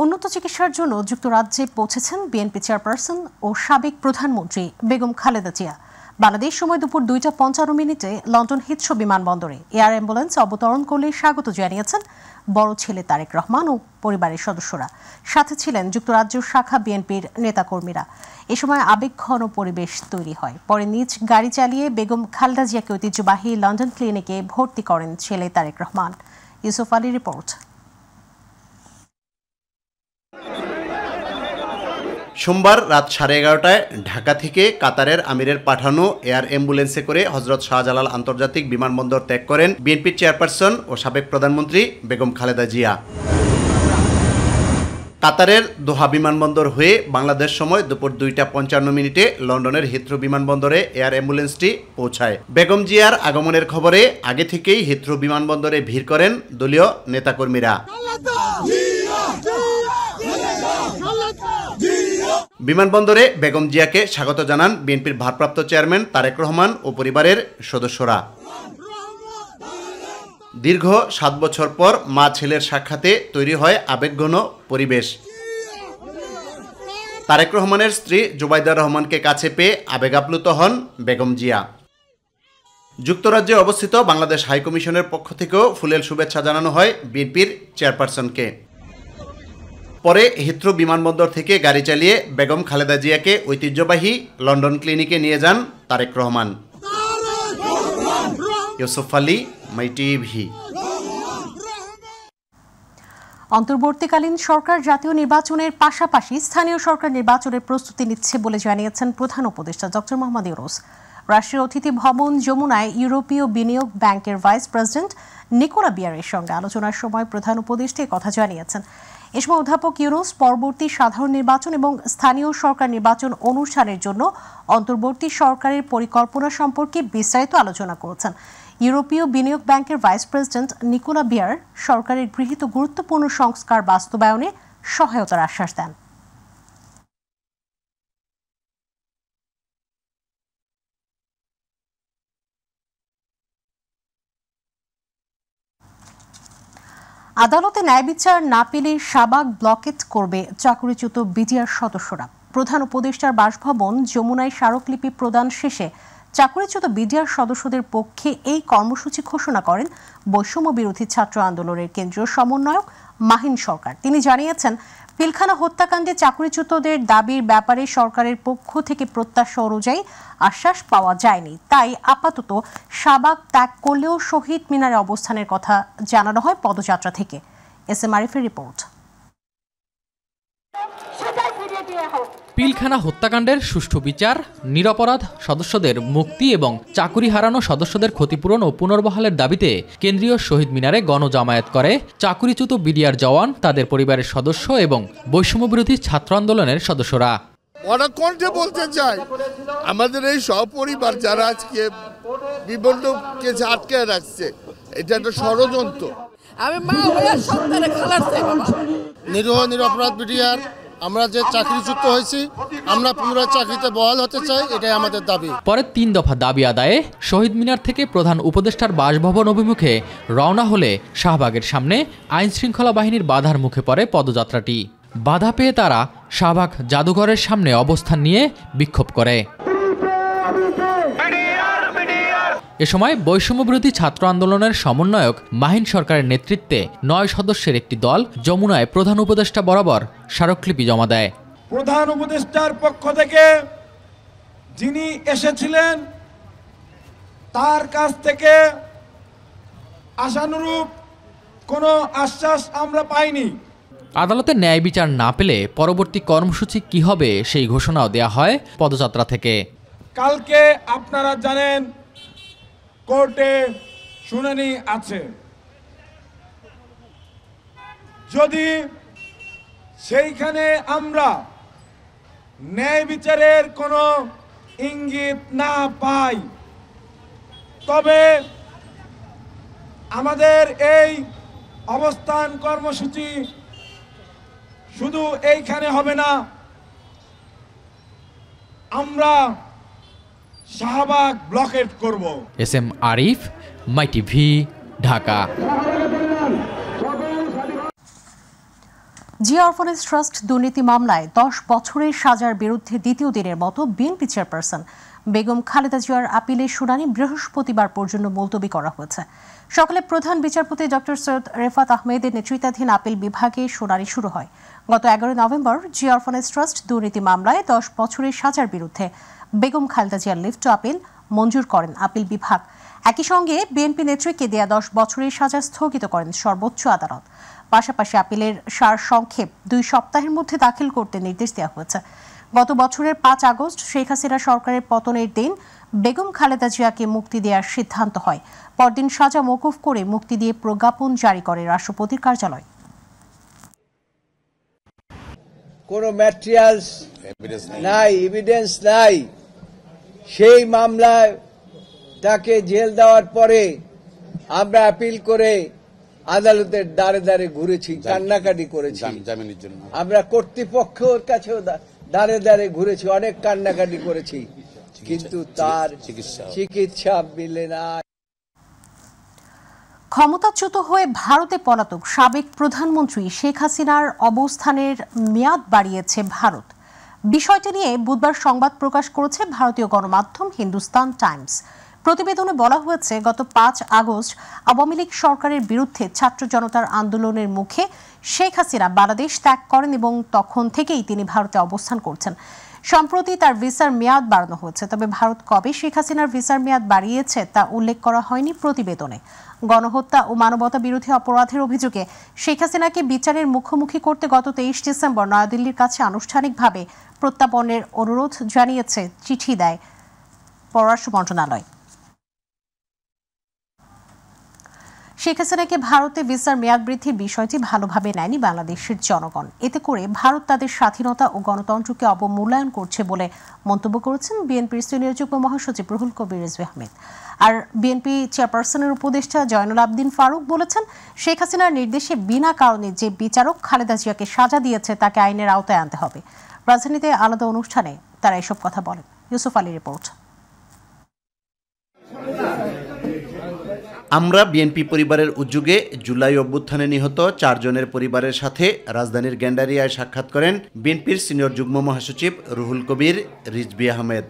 উন্নত চিকিৎসার জন্য যুক্তরাজ্যে পৌঁছেছেন বিএনপি চেয়ারপারসন ও সাবেক প্রধানমন্ত্রী বেগম খালেদা জিয়া। বাংলাদেশ সময় দুপুর 2:55 লন্ডন হিথ্রো বিমানবন্দরে এয়ার অ্যাম্বুলেন্স অবতরণ করলে স্বাগত জানিয়েছেন বড় ছেলে তারেক রহমান ও পরিবারের সদস্যরা। সাথে ছিলেন যুক্তরাজ্য শাখা বিএনপির নেতাকর্মীরা। এ সময় আবেগঘন পরিবেশ তৈরি হয়। পরে নিজ গাড়ি চালিয়ে বেগম খালেদা জিয়াকে ঐতিহ্যবাহী লন্ডন ক্লিনিকে ভর্তি করেন ছেলে তারেক রহমান। ইউসুফ আলী রিপোর্ট। সোমবার রাত 11:30টায় ঢাকা থেকে কাতারের আমিরের পাঠানো এয়ার অ্যাম্বুলেন্সে করে হযরত শাহজালাল আন্তর্জাতিক বিমানবন্দর ত্যাগ করেন বিএনপির চেয়ারপারসন ও সাবেক প্রধানমন্ত্রী বেগম খালেদা জিয়া। কাতারের দোহা বিমানবন্দর হয়ে বাংলাদেশ সময় দুপুর 2:55 লন্ডনের হিথ্রো বিমানবন্দরে এয়ার অ্যাম্বুলেন্সটি পৌঁছায়। বেগম জিয়ার আগমনের খবরে আগে থেকেই হিথ্রো বিমানবন্দরে ভিড় করেন দলীয় নেতাকর্মীরা। বিমানবন্দরে বেগম জিয়াকে স্বাগত জানান বিএনপির ভারপ্রাপ্ত চেয়ারম্যান তারেক রহমান ও পরিবারের সদস্যরা। দীর্ঘ 7 বছর পর মা ছেলের সাক্ষাতে তৈরি হয় আবেগঘন পরিবেশ। তারেক রহমানের স্ত্রী জুবাইদা রহমানকে কাছে পেয়ে আবেগ আপ্লুত হন বেগম জিয়া। যুক্তরাজ্যে অবস্থিত বাংলাদেশ হাইকমিশনের পক্ষ থেকেও ফুলেল শুভেচ্ছা জানানো হয় বিএনপির চেয়ারপারসনকে। পরে হিথ্রো বিমানবন্দর থেকে গাড়ি চালিয়ে বেগম খালেদা জিয়াকে ঐতিহ্যবাহী লন্ডন ক্লিনিকে নিয়ে যান তারেক রহমান। ইউসুফ আলী, মাই টিভি। অন্তর্বর্তীকালীন সরকার জাতীয় নির্বাচনের পাশাপাশি স্থানীয় সরকার নির্বাচনের প্রস্তুতি নিচ্ছে বলে জানিয়েছেন প্রধান উপদেষ্টা ডক্টর মোহাম্মদ ইউনূস। রাষ্ট্রীয় অতিথি ভবন যমুনায় ইউরোপীয় বিনিয়োগ ব্যাংকের ভাইস প্রেসিডেন্ট নিকোলা বিয়ারের সঙ্গে আলোচনার সময় প্রধান উপদেষ্টা কথা জানিয়েছেন। এ সময় অধ্যাপক ইউনূস পরবর্তী সাধারণ নির্বাচন এবং স্থানীয় সরকার নির্বাচন অনুষ্ঠানের জন্য অন্তর্বর্তী সরকারের পরিকল্পনা সম্পর্কে বিস্তারিত আলোচনা করেছেন। ইউরোপীয় বিনিয়োগ ব্যাংকের ভাইস প্রেসিডেন্ট নিকোলা বিয়ার সরকারের গৃহীত গুরুত্বপূর্ণ সংস্কার বাস্তবায়নে সহায়তার আশ্বাস দেন। আদালতে ন্যায় বিচার না পেলে শাহবাগ ব্লকেট করবে চাকরিচ্যুত বিডিআর সদস্যরা। প্রধান উপদেষ্টার বাসভবন যমুনায় স্মারকলিপি প্রদান শেষে চাকরিচ্যুত বিডিআর সদস্যদের পক্ষে এই কর্মসূচি ঘোষণা করেন বৈষম্য বিরোধী ছাত্র আন্দোলনের কেন্দ্রীয় সমন্বয়ক মাহিন সরকার। তিনি জানিয়েছেন, পিলখানা হত্যাকাণ্ডে চাকরিচ্যুতদের দাবির ব্যাপারে সরকারের পক্ষ থেকে প্রত্যাশা অনুযায়ী আশ্বাস পাওয়া যায়নি। তাই আপাতত শাহবাগ ত্যাগ করলেও শহীদ মিনারে অবস্থানের কথা জানানো হয় পদযাত্রা থেকে। এসএম আরিফের রিপোর্ট। পিলখানা হত্যাকাণ্ডের সুষ্ঠু বিচার, নিরপরাধ সদস্যদের মুক্তি এবং চাকুরি হারানো সদস্যদের ক্ষতিপূরণ ও পুনর্বহালের দাবিতে কেন্দ্রীয় শহীদ মিনারে গণজামায়াত করে চাকুরিচ্যুত বিডিআর জওয়ান, তাদের পরিবারের সদস্য এবং বৈষম্যবিরোধী ছাত্র আন্দোলনের সদস্যরা। কণ্ঠে বলতে চাই, আমাদের এই সপরিবার যারা আজকে বিভিন্ন কেসে আটকে রাখছে, এটা একটা ষড়যন্ত্র। আমি মা হয়ে সন্তানের খালার চাই বাবা। নিরীহ নিরপরাধ বিডিআর আমরা যে চাকরিচ্যুত হয়েছি, আমরা পুনরায় চাকরিতে বহাল হতে চাই, এটাই আমাদের দাবি। পরে 3 দফা দাবি আদায়ে শহীদ মিনার থেকে প্রধান উপদেষ্টার বাসভবন অভিমুখে রওনা হলে শাহবাগের সামনে আইন শৃঙ্খলা বাহিনীর বাধার মুখে পড়ে পদযাত্রাটি। বাধা পেয়ে তারা শাহবাগ জাদুঘরের সামনে অবস্থান নিয়ে বিক্ষোভ করে। এ সময় বৈষম্যবিরোধী ছাত্র আন্দোলনের সমন্বয়ক মাহিন সরকারের নেতৃত্বে 9 সদস্যের একটি দল যমুনায় প্রধান উপদেষ্টা বরাবর স্মারকলিপি জমা দেয়। প্রধান উপদেষ্টার পক্ষ থেকে যিনি এসেছিলেন তার কাছ থেকে আশানুরূপ কোনো আশ্বাস আমরা পাইনি। আদালতে ন্যায় বিচার না পেলে পরবর্তী কর্মসূচি কি হবে সেই ঘোষণাও দেয়া হয় পদযাত্রা থেকে। কালকে আপনারা জানেন কোর্টে শুনানি আছে। যদি সেইখানে আমরা ন্যায় বিচারের কোনো ইঙ্গিত না পাই, তবে আমাদের এই অবস্থান কর্মসূচি শুধু এইখানে হবে না, আমরা শাহবাগ ব্লকেট করব। SM Arif, My TV, Dhaka. Zia orphanage trust দুর্নীতি মামলায় 10 বছরের সাজার বিরুদ্ধে দ্বিতীয় দিনের মতো বিএনপি চেয়ারপারসন বেগম খালেদা জিয়ার আপিলের শুনানি বৃহস্পতিবার পর্যন্ত মুলতবি করা হয়েছে। সকালে প্রধান বিচারপতি ডক্টর সৈয়দ রেফাত আহমেদের নেতৃত্বাধীন আপিল বিভাগে শুনানি শুরু হয়। গত 11 নভেম্বর জিয়া অরফানেজ ট্রাস্ট দুর্নীতি মামলায় 10 বছরের সাজার বিরুদ্ধে বেগম খালেদা জিয়ার লিফট আপিল মঞ্জুর করেন আপিল বিভাগ। একই সঙ্গে বিএনপি নেত্রীকে দেয়া 10 বছরের সাজা স্থগিত করেন সর্বোচ্চ আদালত। পাশাপাশি আপিলের সারসংক্ষেপ 2 সপ্তাহের মধ্যে দাখিল করতে নির্দেশ দেওয়া হয়েছে। গত বছরের 5 আগস্ট শেখ হাসিনা সরকারের পতনের দিন বেগম খালেদা জিয়াকে মুক্তি দেওয়ার সিদ্ধান্ত হয়। পরদিন সাজা মওকুফ করে মুক্তি দিয়ে প্রজ্ঞাপন জারি করে রাষ্ট্রপতির কার্যালয়। কোনো ম্যাটেরিয়ালস নাই, এভিডেন্স নাই, সেই মামলায় তাকে জেল দেওয়ার পরে আমরা আপিল করে আদালতের দ্বারে দ্বারে ঘুরেছি, কান্নাকাটি করেছি। আমরা কর্তৃপক্ষের কাছেও দ্বারে দ্বারে ঘুরেছি, অনেক কান্নাকাটি করেছি, কিন্তু তার চিকিৎসা মিলে না। ক্ষমতাচ্যুত হয়ে ভারতে পলাতক সাবেক প্রধানমন্ত্রী শেখ হাসিনার অবস্থানের মেয়াদ বাড়িয়েছে ভারত। বিষয়টি নিয়ে বুধবার সংবাদ প্রকাশ করেছে ভারতীয় গণমাধ্যম হিন্দুস্তান টাইমস। প্রতিবেদনে বলা হয়েছে, গত 5 আগস্ট আওয়ামী লীগ সরকারের বিরুদ্ধে ছাত্র জনতার আন্দোলনের মুখে শেখ হাসিনা বাংলাদেশ ত্যাগ করেন এবং তখন থেকেই তিনি ভারতে অবস্থান করছেন। সম্প্রতি তার ভিসার মেয়াদ বাড়ানো হয়েছে, তবে ভারত কবে শেখ হাসিনার ভিসার মেয়াদ বাড়িয়েছে তা উল্লেখ করা হয়নি প্রতিবেদনে। গণহত্যা ও মানবতা বিরোধী অপরাধের অভিযোগে শেখ হাসিনাকে বিচারের মুখোমুখি করতে গত 23 ডিসেম্বর নয়াদিল্লির কাছে আনুষ্ঠানিকভাবে প্রত্যাপনের অনুরোধ জানিয়েছে চিঠি দেয় পররাষ্ট্র মন্ত্রণালয়। শেখ হাসিনাকে ভারতে ভিসার মেয়াদ বৃদ্ধির বিষয়টি ভালোভাবে নেয়নি বাংলাদেশের জনগণ। এতে করে ভারত তাদের স্বাধীনতা ও গণতন্ত্রকে অবমূল্যায়ন করছে বলে মন্তব্য করেছেন বিএনপির সিনিয়র যুগ্ম মহাসচিব রুহুল কবির রিজভী আহমেদ। আর বিএনপি চেয়ারপারসনের উপদেষ্টা জয়নুল আবদিন ফারুক বলেছেন, শেখ হাসিনার নির্দেশে বিনা কারণে যে বিচারক খালেদা জিয়াকে সাজা দিয়েছে তাকে আইনের আওতায় আনতে হবে। রাজধানীতে আলাদা অনুষ্ঠানে তারা এসব কথা বলেন। ইউসুফ আলী রিপোর্ট। আমরা বিএনপি পরিবারের উদ্যোগে জুলাই অভ্যুত্থানে নিহত 4 জনের পরিবারের সাথে রাজধানীর গ্যান্ডারিয়ায় সাক্ষাৎ করেন বিএনপির সিনিয়র যুগ্ম মহাসচিব রুহুল কবির রিজভী আহমেদ।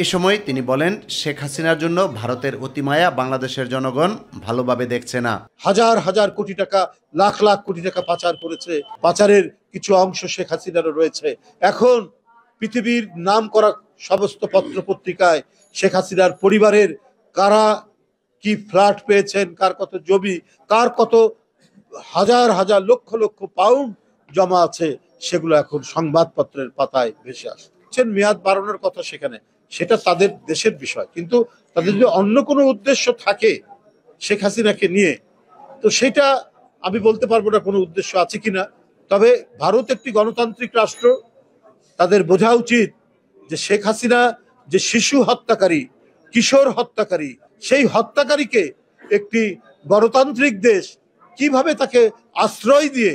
এ সময় তিনি বলেন, শেখ হাসিনার জন্য ভারতের অতিমায়া বাংলাদেশের জনগণ ভালোভাবে দেখছে না। হাজার হাজার কোটি টাকা, লাখ লাখ কোটি টাকা পাচার করেছে। পাচারের কিছু অংশ শেখ হাসিনারও রয়েছে। এখন পৃথিবীর নাম করা সমস্ত পত্র পত্রিকায় শেখ হাসিনার পরিবারের কারা কি ফ্ল্যাট পেয়েছেন, কার কত জমি, কার কত হাজার হাজার লক্ষ লক্ষ পাউন্ড জমা আছে, সেগুলো এখন সংবাদপত্রের পাতায় ভেসে আসছে। মেয়াদ বাড়ানোর কথা সেখানে, সেটা তাদের দেশের বিষয়, কিন্তু তাদের যদি অন্য কোনো উদ্দেশ্য থাকে শেখ হাসিনাকে নিয়ে, তো সেটা আমি বলতে পারবো না কোনো উদ্দেশ্য আছে কিনা। তবে ভারত একটি গণতান্ত্রিক রাষ্ট্র, তাদের বোঝা উচিত যে শেখ হাসিনা যে শিশু হত্যাকারী, কিশোর হত্যাকারী, সেই হত্যাকারীকে একটি গণতান্ত্রিক দেশ কিভাবে তাকে আশ্রয় দিয়ে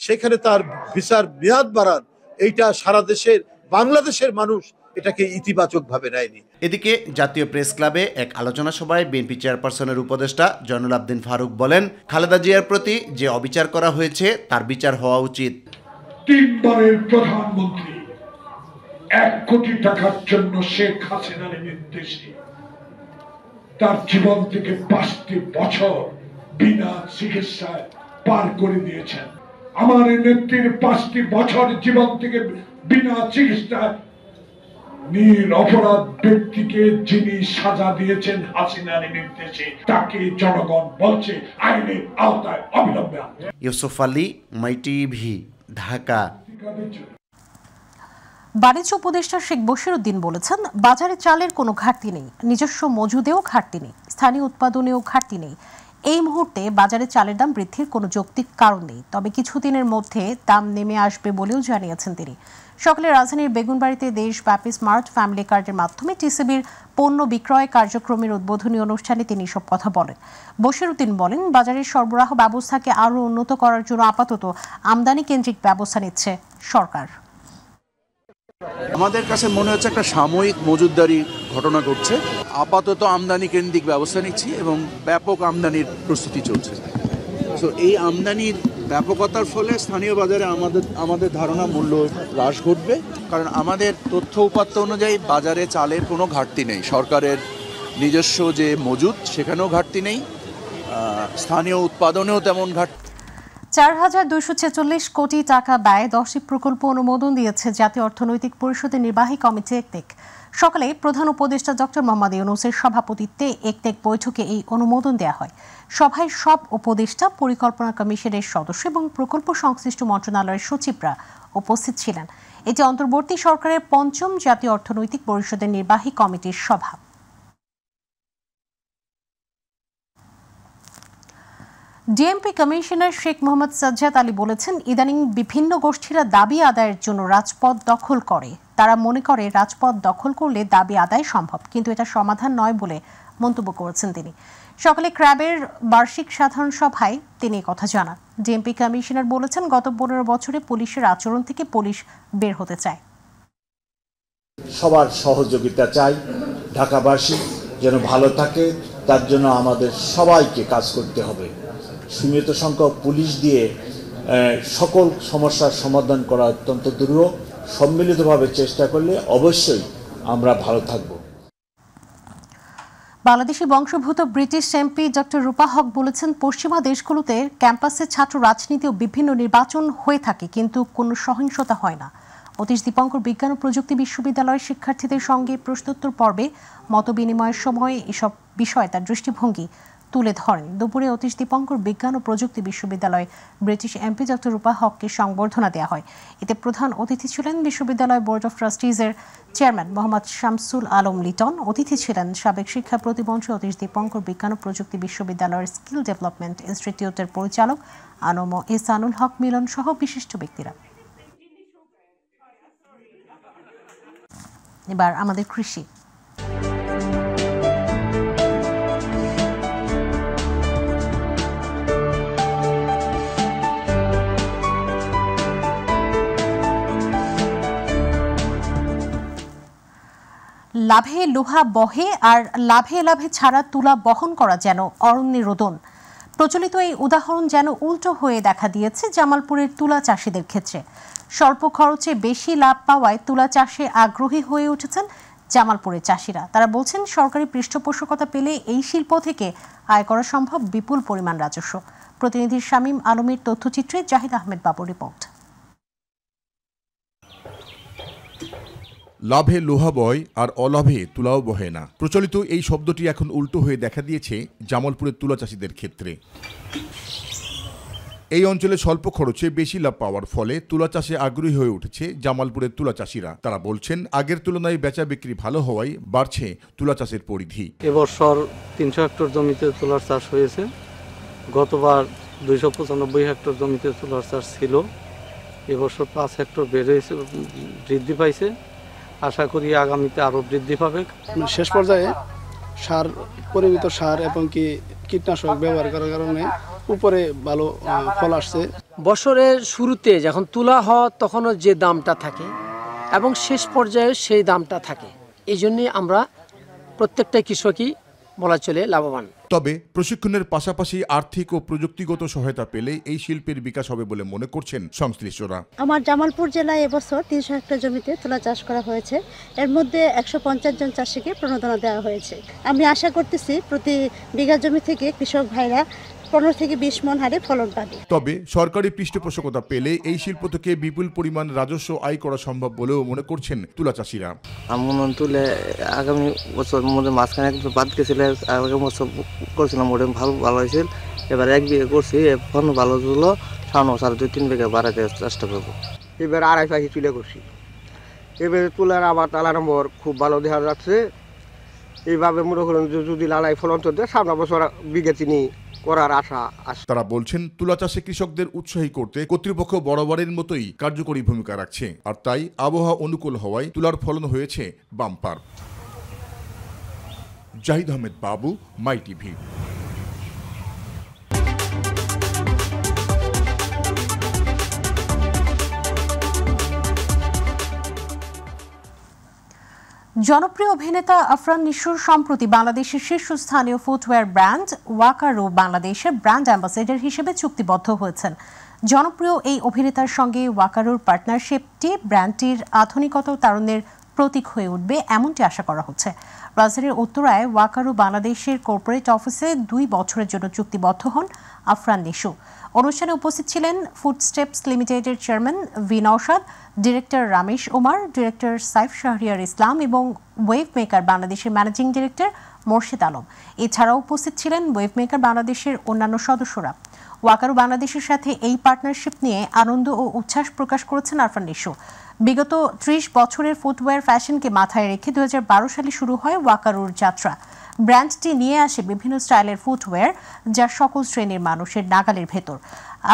সেখানে তার ভিসার মেয়াদ বাড়ান, এইটা সারা দেশের বাংলাদেশের মানুষ এটাকে ইতিবাচকভাবে নেয়নি। এদিকে জাতীয় প্রেস ক্লাবে এক আলোচনা সভায় বিএনপি চেয়ারপারসনের উপদেষ্টা জয়নুল আবদিন ফারুক বলেন, খালেদা জিয়ার প্রতি যে অবিচার করা হয়েছে তার বিচার হওয়া উচিত। 3 বারের প্রধানমন্ত্রী 1 কোটি টাকার জন্য শেখ হাসিনার নির্দেশে তার জীবন থেকে 5টি বছর বিনা চিকিৎসায় পার করে দিয়েছেন। আমার নেত্রীর 5টি বছর জীবন থেকে বিনা চিকিৎসায় নিরপরাধ ব্যক্তিকে যিনি সাজা দিয়েছেন হাসিনার নির্দেশে, তাকে জনগণ বলছে আইনের আওতায় অবিলম্বে আনতে। ইউসুফ আলী, মাই টিভি, ঢাকা। বাণিজ্য উপদেষ্টা শেখ বশিরউদ্দিন বলেছেন, বাজারে চালের কোনো ঘাটতি নেই, নিজস্ব মজুদেও ঘাটতি নেই, স্থানীয় উৎপাদনেও ঘাটতি নেই। এই মুহূর্তে বাজারে চালের দাম বৃদ্ধির কোনো যৌক্তিক কারণ নেই, তবে কিছুদিনের মধ্যে দাম নেমে আসবে বলেও জানিয়েছেন তিনি। সকালে রাজধানীর বেগুনবাড়িতে দেশব্যাপী স্মার্ট ফ্যামিলি কার্ডের মাধ্যমে টিসিবির পণ্য বিক্রয় কার্যক্রমের উদ্বোধনী অনুষ্ঠানে তিনি এসব কথা বলেন। বশিরউদ্দিন বলেন, বাজারের সরবরাহ ব্যবস্থাকে আরও উন্নত করার জন্য আপাতত আমদানি কেন্দ্রিক ব্যবস্থা নিচ্ছে সরকার। আমাদের কাছে মনে হচ্ছে একটা সাময়িক মজুতদারি ঘটনা ঘটছে। আপাতত আমদানি কেন্দ্রিক ব্যবস্থা নিচ্ছি এবং ব্যাপক আমদানির প্রস্তুতি চলছে। তো এই আমদানির ব্যাপকতার ফলে স্থানীয় বাজারে আমাদের ধারণা মূল্য হ্রাস ঘটবে, কারণ আমাদের তথ্য উপাত্ত অনুযায়ী বাজারে চালের কোনো ঘাটতি নেই। সরকারের নিজস্ব যে মজুদ সেখানেও ঘাটতি নেই, স্থানীয় উৎপাদনেও তেমন ঘাটতি। ৪,২৪৬ কোটি টাকা ব্যয়ে 10টি প্রকল্প অনুমোদন দিয়েছে জাতীয় অর্থনৈতিক পরিষদের নির্বাহী কমিটি একটেক। সকালে প্রধান উপদেষ্টা ডক্টর মোহাম্মদ ইউনূসের সভাপতিত্বে একটেক বৈঠকে এই অনুমোদন দেওয়া হয়। সভায় সব উপদেষ্টা, পরিকল্পনা কমিশনের সদস্য এবং প্রকল্প সংশ্লিষ্ট মন্ত্রণালয়ের সচিবরা উপস্থিত ছিলেন। এটি অন্তর্বর্তী সরকারের ৫ম জাতীয় অর্থনৈতিক পরিষদের নির্বাহী কমিটির সভা। ডিএমপি কমিশনার শেখ মোহাম্মদ সাজ্জাদ আলী বলেছেন, ইদানিং বিভিন্ন গোষ্ঠীরা দাবি আদায়ের জন্য রাজপথ দখল করে। তারা মনে করে রাজপথ দখল করলে দাবি আদায় সম্ভব, কিন্তু এটা সমাধান নয় বলে মন্তব্য করেছেন তিনি। সকালে ক্র্যাবের বার্ষিক সাধারণ সভায় তিনি কথা জানান। ডিএমপি কমিশনার বলেছেন, গত 15 বছরে পুলিশের আচরণ থেকে পুলিশ বের হতে চায়। সবার সহযোগিতা চাই, ঢাকাবাসী যেন ভালো থাকে, তার জন্য আমাদের সবাইকে কাজ করতে হবে। সীমিত সংখ্যক পুলিশ দিয়ে সকল সমস্যার সমাধান করা অত্যন্ত দুরূহ। সম্মিলিতভাবে চেষ্টা করলে অবশ্যই আমরা ভালো থাকব। বাংলাদেশি বংশোদ্ভূত ব্রিটিশ এমপি ডক্টর রূপা হক বলেছেন, পশ্চিমা দেশগুলোতে ক্যাম্পাসে ছাত্র রাজনীতি ও বিভিন্ন নির্বাচন হয়ে থাকে, কিন্তু কোনো সহিংসতা হয় না। অতীশ দীপঙ্কর বিজ্ঞান ও প্রযুক্তি বিশ্ববিদ্যালয়ের শিক্ষার্থীদের সঙ্গে প্রশ্নোত্তর পর্বে মতবিনিময়ের সময় এসব বিষয়ে তার দৃষ্টিভঙ্গি তুলে ধরেন। দুপুরে অতীশ দীপঙ্কর বিজ্ঞান ও প্রযুক্তি বিশ্ববিদ্যালয় ব্রিটিশ এমপি ডক্টর রূপা হককে সংবর্ধনা দেওয়া হয়। এতে প্রধান অতিথি ছিলেন বিশ্ববিদ্যালয় বোর্ড অফ ট্রাস্টিজের চেয়ারম্যান মোহাম্মদ শামসুল আলম লিটন। অতিথি ছিলেন সাবেক শিক্ষা প্রতিমন্ত্রী অতীশ দীপঙ্কর বিজ্ঞান ও প্রযুক্তি বিশ্ববিদ্যালয়ের স্কিল ডেভেলপমেন্ট ইনস্টিটিউটের পরিচালক আনম এহসানুল হক মিলন সহ বিশিষ্ট ব্যক্তিরা। এবার আমাদের কৃষি। লাভে লোহা বহে আর লাভে লাভে ছাড়া তুলা বহন করা যেন অরণ্যে রোদন। প্রচলিত এই উদাহরণ যেন উল্টো হয়ে দেখা দিয়েছে জামালপুরের তুলা চাষিদের ক্ষেত্রে। স্বল্প খরচে বেশি লাভ পাওয়ায় তুলা চাষে আগ্রহী হয়ে উঠেছেন জামালপুরের চাষিরা। তারা বলছেন, সরকারি পৃষ্ঠপোষকতা পেলে এই শিল্প থেকে আয় করা সম্ভব বিপুল পরিমাণ রাজস্ব। প্রতিনিধি শামীম আলমের তথ্যচিত্রে জাহিদ আহমেদ বাবুর রিপোর্ট। লাভে লোহা বয় আর অলাভে তুলাও বহে না। প্রচলিত এই শব্দটি এখন উল্টো হয়ে দেখা দিয়েছে জামালপুরের তুলা চাষিদের ক্ষেত্রে। এই অঞ্চলে স্বল্প খরচে বেশি লাভ পাওয়ার ফলে তুলা চাষে আগ্রহী হয়ে উঠেছে জামালপুরের তুলা চাষিরা। তারা বলছেন, আগের তুলনায় বেচা বিক্রি ভালো হওয়ায় বাড়ছে তুলা চাষের পরিধি। এবছর 300 হেক্টর জমিতে তুলার চাষ হয়েছে। গতবার 295 হেক্টর জমিতে তুলার চাষ ছিল। এবছর 5 হেক্টর বৃদ্ধি পাইছে। আশা করি আগামীতে আরো বৃদ্ধি পাবে। শেষ পর্যায়ে সার, পরিমিত সার এবং কীটনাশক ব্যবহার করার কারণে উপরে ভালো ফল আসছে। বছরের শুরুতে যখন তুলা হয় তখনও যে দামটা থাকে এবং শেষ পর্যায়ে সেই দামটা থাকে। এই জন্যই আমরা প্রত্যেকটা কৃষকই বলা চলে লাভবান। তবে প্রশিক্ষণের পাশাপাশি আর্থিক ও প্রযুক্তিগত সহায়তা পেলে এই শিল্পের বিকাশ হবে বলে মনে করছেন সংশ্লিষ্টরা। আমার জামালপুর জেলায় এবছর 300 হেক্টর জমিতে তুলা চাষ করা হয়েছে। এর মধ্যে 150 জন চাষিকে প্রণোদনা দেওয়া হয়েছে। আমি আশা করতেছি প্রতি বিঘা জমি থেকে কৃষক ভাইরা 15 থেকে 20 মণ হারে ফলন পাবে। তবে সরকারি পৃষ্ঠপোষকতা পেলে এই শিল্প থেকে বিপুল পরিমাণ রাজস্ব আয় করা সম্ভব বলেও মনে করছেন তুলা চাষিরা। আমন তুলে আগামী বছর মধ্যে মাঝখানে একটু বাদ গেছিল, আগামী বছর করছিলাম, ওটা ভালো হয়েছিল। এবার 1 বিঘা করছি, ফলন ভালো হলো। সামনে বছর 2-3 বিঘা বাড়াতে চেষ্টা করবো। এবার 2.5 পাখি তুলে করছি। এবার তুলার আবার তালা নম্বর খুব ভালো দেখা যাচ্ছে। এইভাবে মনে করেন যদি লালাই ফলন তো দেয়, সামনে বছর বিঘা 3 করার আশা আছে। তারা বলছেন, তুলা চাষে কৃষকদের উৎসাহী করতে কর্তৃপক্ষ বরাবরের মতোই কার্যকরী ভূমিকা রাখছে। আর তাই আবহাওয়া অনুকূল হওয়ায় তুলার ফলন হয়েছে বাম্পার। জাহিদ আহমেদ বাবু, মাই টিভি। জনপ্রিয় অভিনেতা আফরান নিশোর সম্প্রতি বাংলাদেশের শীর্ষস্থানীয় ফুটওয়্যার ব্র্যান্ড ওয়াকারো বাংলাদেশের ব্র্যান্ড অ্যাম্বাসেডর হিসেবে চুক্তিবদ্ধ হয়েছেন। জনপ্রিয় এই অভিনেতার সঙ্গে ওয়াকারুর পার্টনারশিপটি ব্র্যান্ডটির আধুনিকতা ও তারুণ্যের প্রতীক হয়ে উঠবে এমনটি আশা করা হচ্ছে। রাজধানীর উত্তরায় ওয়াকারু বাংলাদেশের কর্পোরেট অফিসে 2 বছরের জন্য চুক্তিবদ্ধ হন আফরান নিশু। অনুষ্ঠানে উপস্থিত ছিলেন ফুডস্টেপস লিমিটেডের chairman V Naushad, director Ramesh Omar, director Saif Shahriar Islam এবং ওয়েভ মেকার বাংলাদেশের ম্যানেজিং ডিরেক্টর মোর্শেদ আলম। এছাড়াও উপস্থিত ছিলেন ওয়েভ মেকার বাংলাদেশের অন্যান্য সদস্যরা। ওয়াকারু বাংলাদেশের সাথে এই পার্টনারশিপ নিয়ে আনন্দ ও উচ্ছ্বাস প্রকাশ করেছেন আরফান নিশু। বিগত 30 বছরের ফুটওয়্যার ফ্যাশনকে মাথায় রেখে 2012 সালে শুরু হয় ওয়াকারুর যাত্রা। ব্র্যান্ডটি নিয়ে আসে বিভিন্ন স্টাইলের ফুটওয়্যার, যা সকল শ্রেণীর মানুষের নাগালের ভেতর।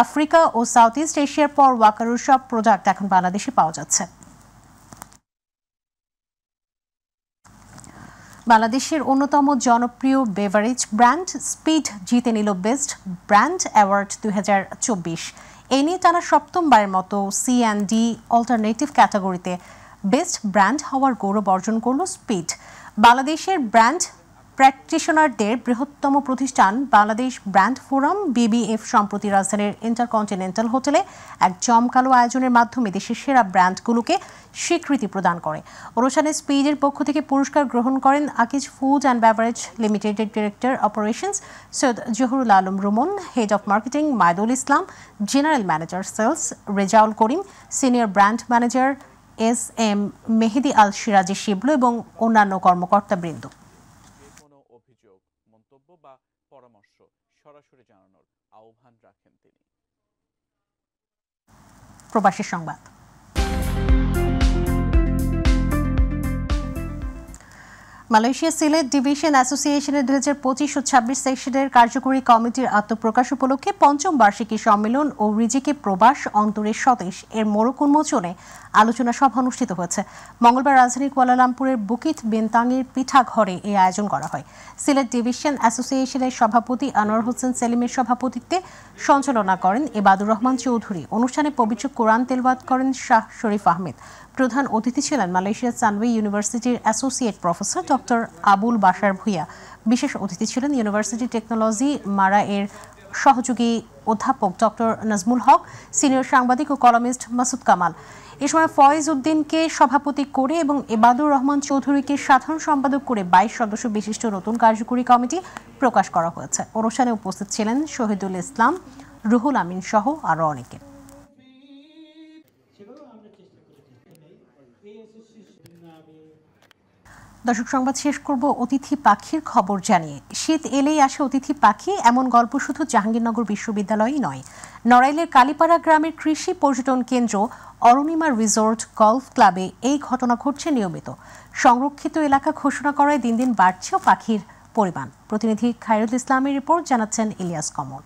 আফ্রিকা ও সাউথ ইস্ট এশিয়ার পর ওয়াকারুর সব প্রোডাক্ট এখন বাংলাদেশে পাওয়া যাচ্ছে। বাংলাদেশের অন্যতম জনপ্রিয় বেভারেজ ব্র্যান্ড স্পিড জিতে নিল বেস্ট ব্র্যান্ড অ্যাওয়ার্ড 2024। এ নিয়ে টানা 7মবারের মতো C&D অল্টারনেটিভ ক্যাটাগরিতে বেস্ট ব্র্যান্ড হওয়ার গৌরব অর্জন করল স্পিড। বাংলাদেশের ব্র্যান্ড প্র্যাকটিশনারদের বৃহত্তম প্রতিষ্ঠান বাংলাদেশ ব্র্যান্ড ফোরাম BBF সম্প্রতি রাজধানীর ইন্টারকন্টিনেন্টাল হোটেলে এক জমকালো আয়োজনের মাধ্যমে দেশের সেরা ব্র্যান্ডগুলোকে স্বীকৃতি প্রদান করে। অনুষ্ঠানে স্পিডের পক্ষ থেকে পুরস্কার গ্রহণ করেন আকিজ ফুড অ্যান্ড বেভারেজ লিমিটেডের director operations Syed Zahurul Alam Rumon, head of marketing Maidul Islam, general manager sales Rezaul Karim, senior brand manager SM Mehedi Al Siraji Shiblu এবং অন্যান্য কর্মকর্তাবৃন্দ। পরামর্শ সরাসরি জানানোর আহ্বান রাখেন তিনি। প্রবাসী সংবাদ। মালয়েশিয়া সিলেট ডিভিশন অ্যাসোসিয়েশনের 2025 ও 26 সেশনের কার্যকরী কমিটির আত্মপ্রকাশ উপলক্ষে 5ম বার্ষিকী সম্মেলন ও রিজিকে প্রবাস অন্তরের স্বদেশ এর মোড়ক উন্মোচনে আলোচনা সভা অনুষ্ঠিত হয়েছে। মঙ্গলবার রাজধানীর কুয়ালালামপুরের বুকিত বিনতাংয়ের পিঠাঘরে এই আয়োজন করা হয়। সিলেট ডিভিশন অ্যাসোসিয়েশনের সভাপতি আনোয়ার হোসেন সেলিমের সভাপতিত্বে সঞ্চালনা করেন এবাদুর রহমান চৌধুরী। অনুষ্ঠানে পবিত্র কোরআন তেলাওয়াত করেন শাহ শরীফ আহমেদ। প্রধান অতিথি ছিলেন মালয়েশিয়ার সানওয়ে ইউনিভার্সিটির associate professor doctor Abul Bashar Bhuiyan. বিশেষ অতিথি ছিলেন ইউনিভার্সিটি টেকনোলজি মারা এর সহযোগী অধ্যাপক ডক্টর নাজমুল হক, সিনিয়র সাংবাদিক ও কলামিস্ট মাসুদ কামাল। এ সময় ফয়েজ উদ্দিনকে সভাপতি করে এবং এবাদুর রহমান চৌধুরীকে সাধারণ সম্পাদক করে 22 সদস্য বিশিষ্ট নতুন কার্যকরী কমিটি প্রকাশ করা হয়েছে। অনুষ্ঠানে উপস্থিত ছিলেন শহীদুল ইসলাম, রুহুল আমিন সহ আরও অনেকে। দর্শক, সংবাদ শেষ করব অতিথি পাখির খবর জানিয়ে। শীত এলেই আসে অতিথি পাখি, এমন গল্প শুধু জাহাঙ্গীরনগর বিশ্ববিদ্যালয়েই নয়। নড়াইলের কালীপাড়া গ্রামের কৃষি পর্যটন কেন্দ্র অরুণিমা রিসোর্ট গলফ ক্লাবে এই ঘটনা ঘটছে নিয়মিত। সংরক্ষিত এলাকা ঘোষণা করায় দিন দিন বাড়ছেও পাখির পরিমাণ। প্রতিনিধি খায়রুল ইসলামের রিপোর্ট, জানাচ্ছেন ইলিয়াস কমল।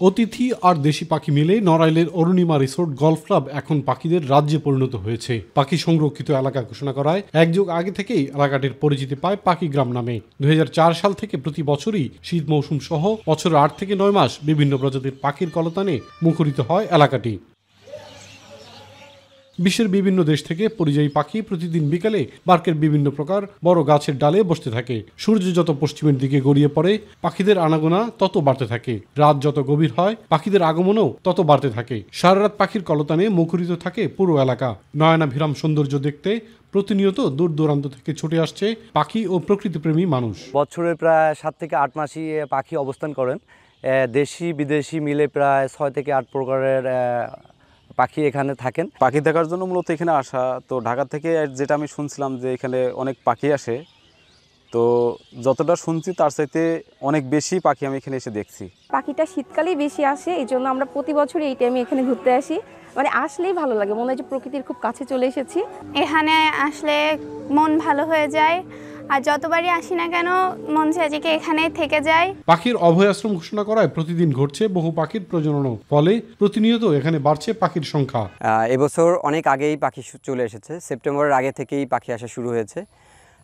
অতিথি আর দেশি পাখি মিলে নড়াইলের অরুণিমা রিসোর্ট গলফ ক্লাব এখন পাখিদের রাজ্যে পরিণত হয়েছে। পাখি সংরক্ষিত এলাকা ঘোষণা করায় এক যুগ আগে থেকেই এলাকাটির পরিচিতি পায় পাখি গ্রাম নামে। 2004 সাল থেকে প্রতি বছরই শীত মৌসুম সহ বছরের 8 থেকে 9 মাস বিভিন্ন প্রজাতির পাখির কলতানে মুখরিত হয় এলাকাটি। বিশ্বের বিভিন্ন দেশ থেকে পরিযায়ী পাখি প্রতিদিন বিকালে পার্কের বিভিন্ন প্রকার বড় গাছের ডালে বসতে থাকে। সূর্য যত পশ্চিমের দিকে গড়িয়ে পড়ে পাখিদের আনাগোনা তত বাড়তে থাকে। রাত যত গভীর হয় পাখিদের আগমনও তত বাড়তে থাকে। সারা রাত পাখির কলতানে মুখরিত থাকে পুরো এলাকা। নয়নাভিরাম সৌন্দর্য দেখতে প্রতিনিয়ত দূর দূরান্ত থেকে ছুটে আসছে পাখি ও প্রকৃতিপ্রেমী মানুষ। বছরে প্রায় 7 থেকে 8 মাসই পাখি অবস্থান করেন। দেশি বিদেশি মিলে প্রায় 6 থেকে 8 প্রকারের পাখি এখানে থাকেন। পাখি দেখার জন্য মূলত এখানে আসা। তো ঢাকা থেকে যেটা আমি শুনছিলাম যে এখানে অনেক পাখি আসে, তো যতটা শুনছি তার চাইতে অনেক বেশি পাখি আমি এখানে এসে দেখছি। পাখিটা শীতকালেই বেশি আসে, এই জন্য আমরা প্রতি বছর এই টাইমে এখানে ঘুরতে আসি। মানে আসলেই ভালো লাগে, মনে হয় যে প্রকৃতির খুব কাছে চলে এসেছি। এখানে আসলে মন ভালো হয়ে যায়, আর যতবারই আসি না কেন মন চায় যে এখানে থেকে যায়। পাখির অভয় আশ্রম ঘোষণা করায় প্রতিদিন ঘটছে বহু পাখির প্রজনন, ফলে প্রতিনিয়ত এখানে বাড়ছে পাখির সংখ্যা। এবছর অনেক আগেই পাখি চলে এসেছে। সেপ্টেম্বরের আগে থেকেই পাখি আসা শুরু হয়েছে।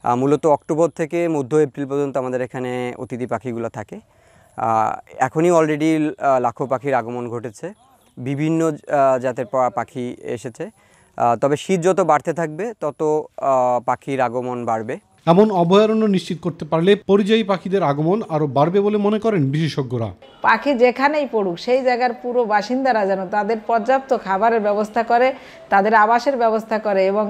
মূলত অক্টোবর থেকে মধ্য এপ্রিল পর্যন্ত আমাদের এখানে অতিথি পাখিগুলো থাকে। এখনই অলরেডি লাখো পাখির আগমন ঘটেছে, বিভিন্ন জাতের পাখি এসেছে। তবে শীত যত বাড়তে থাকবে তত পাখির আগমন বাড়বে। এমন অভয়ারণ্য নিশ্চিত করতে পারলে পরিযায়ী পাখিদের আগমন আরও বাড়বে বলে মনে করেন বিশেষজ্ঞরা। পাখি যেখানেই পড়ুক সেই জায়গার পুরো বাসিন্দারা যেন তাদের পর্যাপ্ত খাবারের ব্যবস্থা করে, তাদের আবাসের ব্যবস্থা করে এবং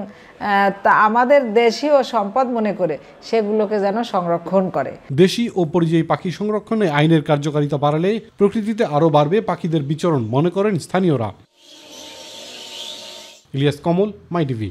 আমাদের দেশীয় সম্পদ মনে করে সেগুলোকে যেন সংরক্ষণ করে। দেশি ও পরিযায়ী পাখি সংরক্ষণে আইনের কার্যকারিতা বাড়ালে প্রকৃতিতে আরও বাড়বে পাখিদের বিচরণ মনে করেন স্থানীয়রা। ইলিয়াস কমল, মাই টিভি।